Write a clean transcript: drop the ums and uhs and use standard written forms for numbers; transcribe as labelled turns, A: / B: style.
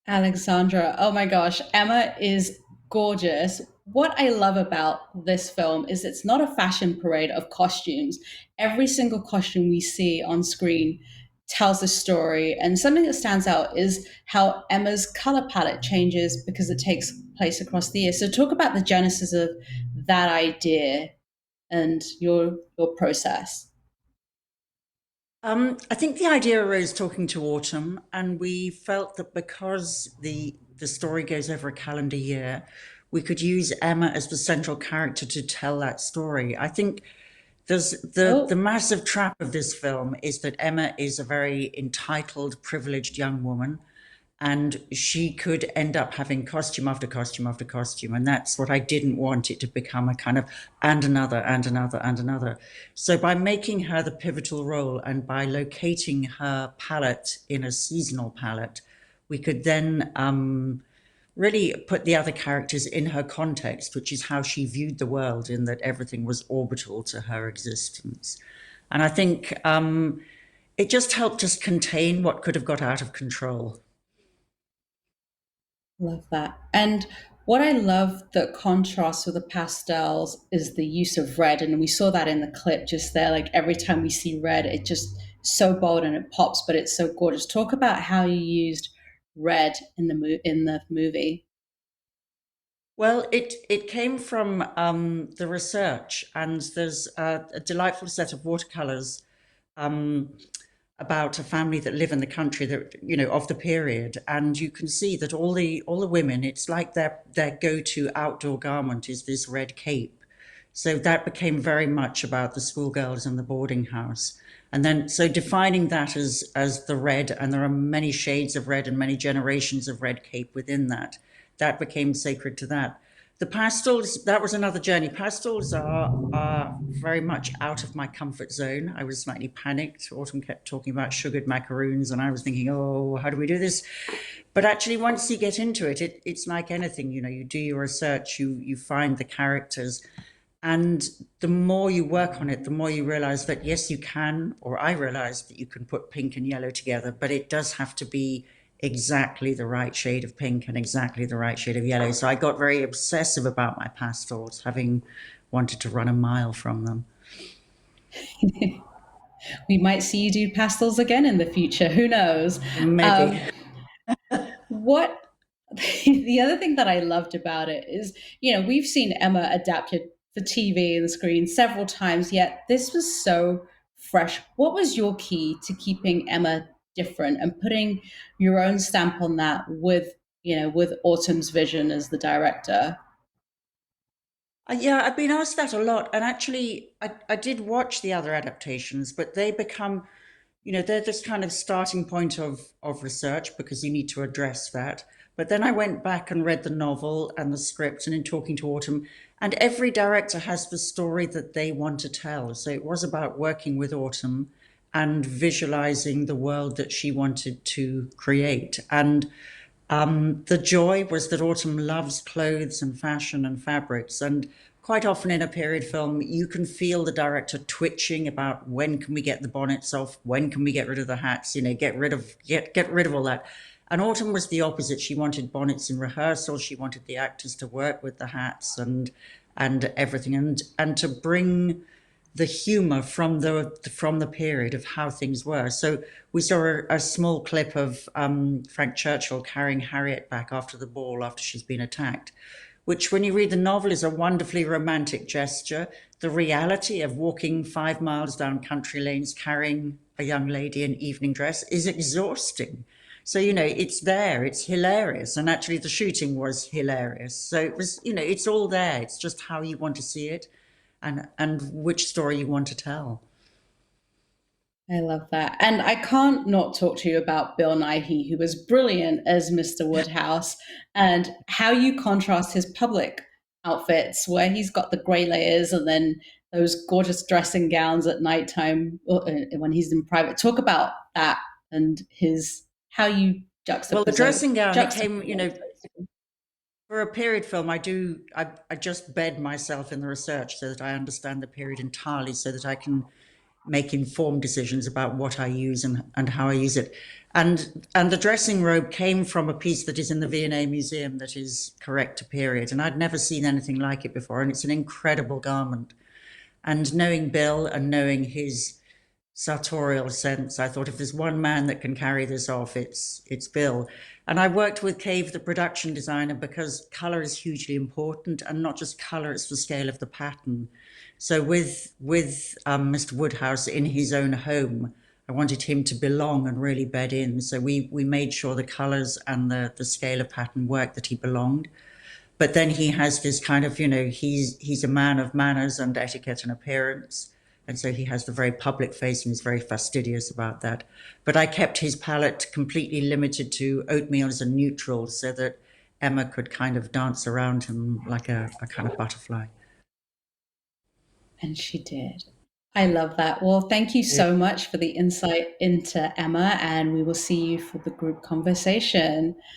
A: Alexandra, oh my gosh, Emma is gorgeous. What I love about this film is it's not a fashion parade of costumes. Every single costume we see on screen tells a story. And something that stands out is how Emma's color palette changes because it takes place across the year. So talk about the genesis of that idea and your process.
B: I think the idea arose talking to Autumn, and we felt that because the story goes over a calendar year, we could use Emma as the central character to tell that story. I think there's the
A: Oh,
B: massive trap of this film is that Emma is a very entitled, privileged young woman, and she could end up having costume after costume after costume, and that's what I didn't want it to become, a kind of and another and another and another. So by making her the pivotal role and by locating her palette in a seasonal palette, we could then really put the other characters in her context, which is how she viewed the world, in that everything was orbital to her existence. And I think it just helped us contain what could have got out of control.
A: love that. And what I love that contrasts with the pastels is the use of red. And we saw that in the clip just there. Like every time we see red, it just so bold and it pops, but it's so gorgeous. Talk about how you used red in in the movie.
B: Well, it came from the research, and there's a delightful set of watercolors um, about a family that live in the country, that of the period, and you can see that all the women, it's like their go-to outdoor garment is this red cape. So that became very much about the schoolgirls in the boarding house. And then, so defining that as the red, and there are many shades of red and many generations of red cape within that, that became sacred to that. The pastels, that was another journey. Pastels are very much out of my comfort zone. I was slightly panicked. Autumn kept talking about sugared macaroons, and I was thinking, oh, how do we do this? But actually, once you get into it, it's like anything. You do your research, you find the characters, and the more you work on it, the more you realize that yes, you can, or I realized that you can put pink and yellow together, but it does have to be exactly the right shade of pink and exactly the right shade of yellow. So I got very obsessive about my pastels, having wanted to run a mile from them.
A: We might see you do pastels again in the future. Who knows?
B: Maybe.
A: Um, what the other thing that I loved about it is, we've seen Emma adapted for TV and the screen several times, yet this was so fresh. What was your key to keeping Emma different and putting your own stamp on that with Autumn's vision as the director?
B: Yeah, I've been asked that a lot. And actually, I did watch the other adaptations, but they become, they're this kind of starting point of research because you need to address that. But then I went back and read the novel and the script, and in talking to Autumn, and every director has the story that they want to tell. So it was about working with Autumn and visualizing the world that she wanted to create. And the joy was that Autumn loves clothes and fashion and fabrics, and quite often in a period film, you can feel the director twitching about when can we get the bonnets off, when can we get rid of the hats, get rid of all that. And Autumn was the opposite. She wanted bonnets in rehearsal. She wanted the actors to work with the hats and everything, and to bring the humor from the period of how things were. So we saw a small clip of Frank Churchill carrying Harriet back after the ball after she's been attacked, which, when you read the novel, is a wonderfully romantic gesture. The reality of walking 5 miles down country lanes carrying a young lady in evening dress is exhausting. So, it's there, it's hilarious. And actually, the shooting was hilarious. So it was, it's all there. It's just how you want to see it, and which story you want to tell.
A: I love that. And I can't not talk to you about Bill Nighy, who was brilliant as Mr. Woodhouse, and how you contrast his public outfits, where he's got the grey layers and then those gorgeous dressing gowns at nighttime when he's in private. Talk about that and his how you
B: Well, the dressing gown, it
A: juxtapose
B: came, for a period film, I just bed myself in the research so that I understand the period entirely, so that I can make informed decisions about what I use and how I use it. And the dressing robe came from a piece that is in the V&A Museum that is correct to period, and I'd never seen anything like it before, and it's an incredible garment. And knowing Bill and knowing his sartorial sense, I thought if there's one man that can carry this off, it's Bill. And I worked with Cave, the production designer, because color is hugely important, and not just color; it's the scale of the pattern. So with Mr. Woodhouse in his own home, I wanted him to belong and really bed in. So we made sure the colors and the scale of pattern worked, that he belonged. But then he has this kind of, he's a man of manners and etiquette and appearance. And so he has the very public face and is very fastidious about that. But I kept his palette completely limited to oatmeals and neutrals so that Emma could kind of dance around him like a kind of butterfly.
A: And she did. I love that. Well, thank you so much for the insight into Emma, and we will see you for the group conversation.